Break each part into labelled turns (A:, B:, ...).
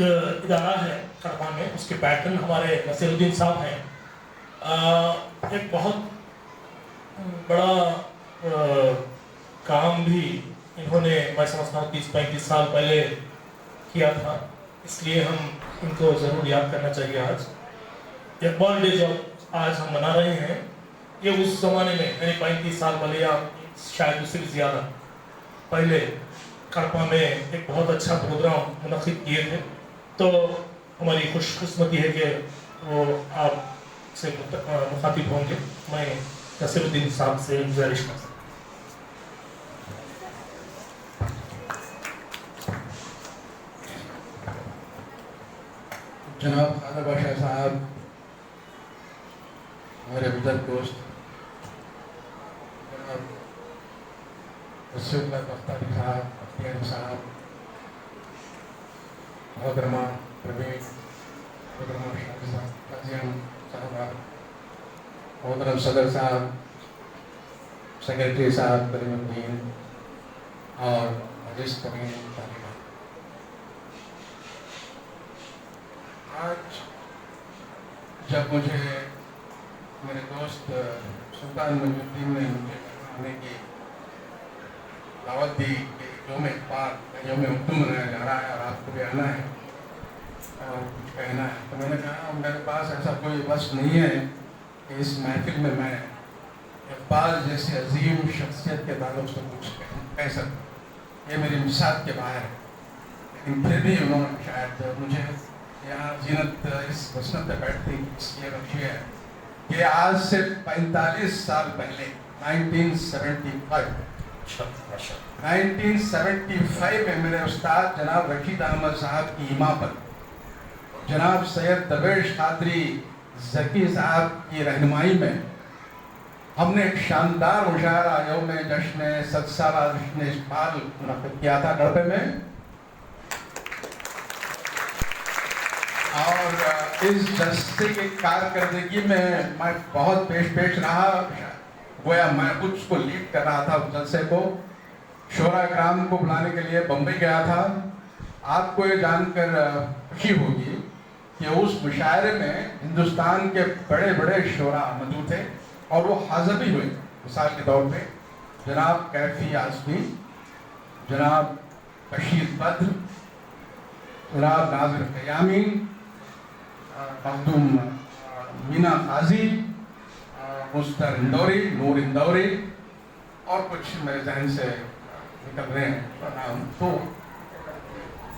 A: ایک ادارہ ہے کڑپا میں، اس کے پیٹرن ہمارے نصیر الدین صاحب ہیں۔ ایک بہت بڑا کام بھی انہوں نے میں سمجھتا ہوں 30-35 سال پہلے کیا تھا، اس لیے ہم ان کو ضرور یاد کرنا چاہیے۔ آج اقبال ڈے جو آج ہم منا رہے ہیں، یہ اس زمانے میں یعنی 35 سال پہلے یا شاید اس سے بھی زیادہ پہلے کڑپا میں ایک بہت اچھا پروگرام منعقد کیے تھے۔ تو ہماری خوش قسمتی ہے کہ وہ آپ سے مخاطب ہوں گے۔ میں نصیر الدین صاحب سے گزارش کرتا ہوں۔
B: جناب خالد بادشاہ صاحب، ہمارے بزرگ دوست جناب رسول اللہ بختیاری صاحب، محترمہ پروین، محترمہ شازیہ صاحبہ، محترم صدر صاحب، سیکرٹری صاحب کریم الدین اور عزیز ترین طالبان، آج جب مجھے میرے دوست سلطان نجم الدین نے مجھے آنے کی دعوت دی کہ یوم اقبال یوم اردو منایا جا رہا ہے اور آپ کو بھی آنا ہے اور کچھ کہنا ہے، تو میں نے کہا میرے پاس ایسا کوئی وقت نہیں ہے کہ اس محفل میں اقبال جیسی عظیم شخصیت کے تعلق سے کچھ کہہ سکوں، یہ میری مثال کے باہر ہے۔ لیکن پھر بھی انہوں نے شاید مجھے یہاں زینت اس وسنت پہ بیٹھتی اس لیے بخشی ہے کہ آج سے 45 سال پہلے 1975 میں میرے استاد جناب رشید احمد صاحب کی ایما پر جناب سید درویش قادری ذکی صاحب کی رہنمائی میں ہم نے ایک شاندار مشاعرہ یوم جشن 7 سالہ جشن اقبال منعقد کیا تھا کڑپے میں، اور اس جلسے کی کارکردگی میں بہت پیش رہا، گویا میں خود اس کو لیڈ کر رہا تھا۔ اس جلسے کو شعراء کرام کو بلانے کے لیے بمبئی گیا تھا۔ آپ کو یہ جان کر خوشی ہوگی کہ اس مشاعرے میں ہندوستان کے بڑے بڑے شعراء موجود تھے اور وہ حاضر بھی ہوئے۔ مثال کے طور پہ جناب کیفی اعظمی، جناب بشیر بدر، جناب ناظر قیامی، مخدوم مینا قاضی، مستر اندوری، نور اندوری، اور کچھ میرے ذہن سے نکل رہے ہیں نام۔ تو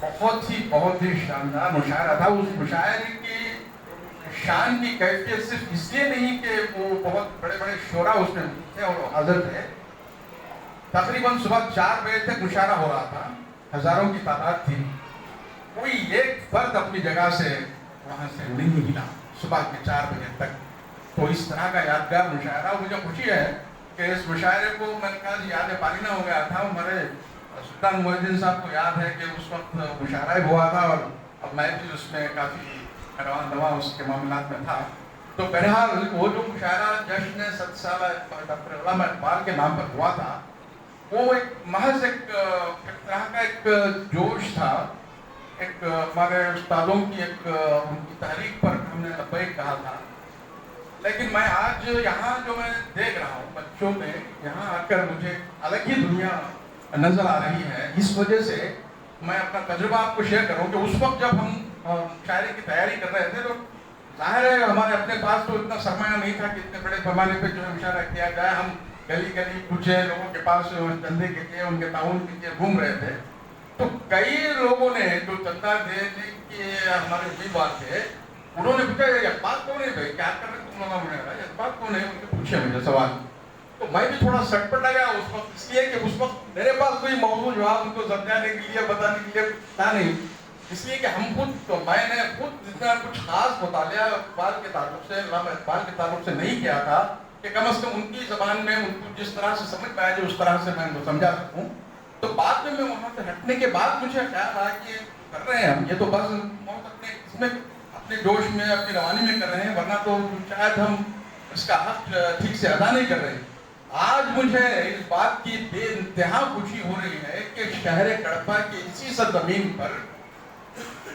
B: بہت ہی شاندار مشاعرہ تھا۔ اس مشاعرے کی شان کی کیفیت صرف اس لیے نہیں کہ وہ بہت بڑے بڑے شعراء اس میں تھے اور حاضر تھے۔ تقریباً صبح 4 بجے تک مشاعرہ ہو رہا تھا، ہزاروں کی تعداد تھی، کوئی ایک فرد اپنی جگہ سے وہاں سے نہیں ہلا صبح کے 4 بجے تک۔ تو اس طرح کا یادگار مشاعرہ، مجھے خوشی ہے کہ اس مشاعرے کو میں نے کہا یاد پالینہ ہو گیا تھا۔ ہمارے سلطان محدث صاحب کو یاد ہے کہ اس وقت مشاعرہ ہوا تھا اور اب میں بھی اس میں کافی رواں دواں اس کے معاملات میں تھا۔ تو بہرحال وہ جو مشاعرہ جشن 7 سالہ ڈاکٹر علامہ اقبال کے نام پر ہوا تھا، وہ ایک محض ایک طرح کا ایک جوش تھا، ایک ہمارے استادوں کی ایک ان کی تحریک پر ہم نے لبیک کہا تھا۔ لیکن میں آج یہاں جو میں دیکھ رہا ہوں بچوں میں، یہاں آ کر مجھے الگ ہی دنیا نظر آ رہی ہے۔ اس وجہ سے میں اپنا تجربہ آپ کو شیئر کروں کہ اس وقت جب ہم شاعری کی تیاری کر رہے تھے تو ظاہر ہے ہمارے اپنے پاس تو اتنا سرمایہ نہیں تھا کہ اتنے بڑے پیمانے پہ جو ہے مشاعرہ کیا جائے۔ ہم گلی گلی کچھ لوگوں کے پاس چندے کے لیے، ان کے تعاون کے لیے گھوم رہے تھے۔ تو کئی لوگوں نے جو چندہ دینے کے ہمارے امیدوار تھے، انہوں نے پوچھا یہ بات کون ہے بھائی، کیا کر رہے تم لوگوں نے، یہ بات کون ہے، ان کے پوچھے مجھے سوال۔ تو میں بھی تھوڑا سٹپٹ لگا اس وقت، اس لیے کہ اس وقت میرے پاس کوئی موضوع جواب ان کو سمجھانے کے لیے بتانے کے لیے تھا نہیں، اس لیے کہ ہم خود تو میں نے خود جتنا کچھ خاص مطالعہ اقبال کے تعلق سے، علامہ اقبال کے تعلق سے نہیں کیا تھا کہ کم از کم ان کی زبان میں ان کو جس طرح سے سمجھ پایا جو اس طرح سے میں ان کو سمجھا سکوں۔ تو بعد میں وہاں سے ہٹنے کے بعد مجھے خیال آیا کہ کر رہے ہیں ہم یہ تو بس بہت اس میں اپنے جوش میں، اپنی روانی میں کر رہے ہیں، ورنہ تو شاید ہم اس کا حق ٹھیک سے ادا نہیں کر رہے۔ آج مجھے اس بات کی بے انتہا خوشی ہو رہی ہے کہ شہر کڑپا کی اسی سرزمین پر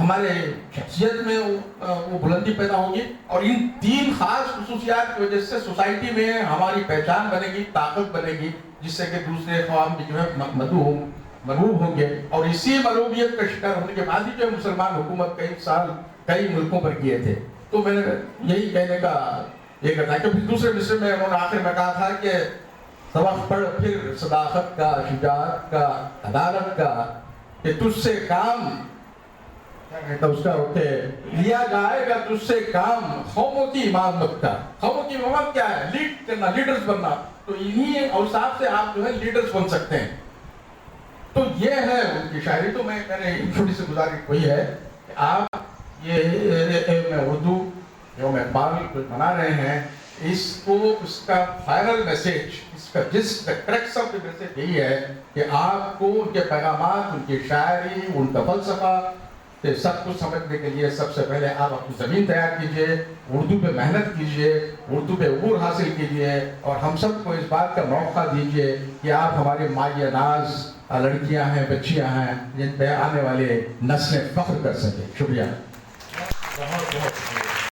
C: ہمارے شخصیت میں وہ بلندی پیدا ہوگی، اور ان 3 خاص خصوصیات کی وجہ سے سوسائٹی میں ہماری پہچان بنے گی، طاقت بنے گی، جس سے کہ دوسرے قوم بھی جو ہے مرعوب ہوں گے، اور اسی مرعوبیت کا شکار ہونے کے بعد ہی جو مسلمان حکومت کئی سال کئی ملکوں پر کیے تھے۔ تو میں نے یہی کہنے کا یہ کرتا ہے کہ پھر دوسرے مصرے میں انہوں نے آخر میں کہا تھا کہ سبق پڑھ پھر صداقت کا، شجاعت کا، عدالت کا، کہ تجھ سے کام کیا کہتا اس کا کہ لیا جائے گا تجھ سے کام قوموں کی امامت کا۔ قوموں کی امامت کیا ہے؟ لیڈ کرنا، لیڈرز بننا۔ تو انہی اوصاف سے آپ جو ہے لیڈرز بن سکتے ہیں۔ تو یہ ہے ان کی شاعری۔ تو میں نے چھوٹی سی گزارش وہی ہے کہ آپ یہ اردو یوم اقبال منا رہے ہیں، اس کو اس کا فائنل میسج، اس کا کریکس آف دی میسج یہی ہے کہ آپ کو ان کے پیغامات، ان کی شاعری، ان کا فلسفہ کہ سب کچھ سمجھنے کے لیے سب سے پہلے آپ اپنی زمین تیار کیجئے، اردو پہ محنت کیجئے، اردو پہ عبور حاصل کیجئے، اور ہم سب کو اس بات کا موقع دیجئے کہ آپ ہمارے مایہ ناز لڑکیاں ہیں، بچیاں ہیں، جن پہ آنے والے نسلیں فخر کر سکیں۔ شکریہ۔
A: بہت بہت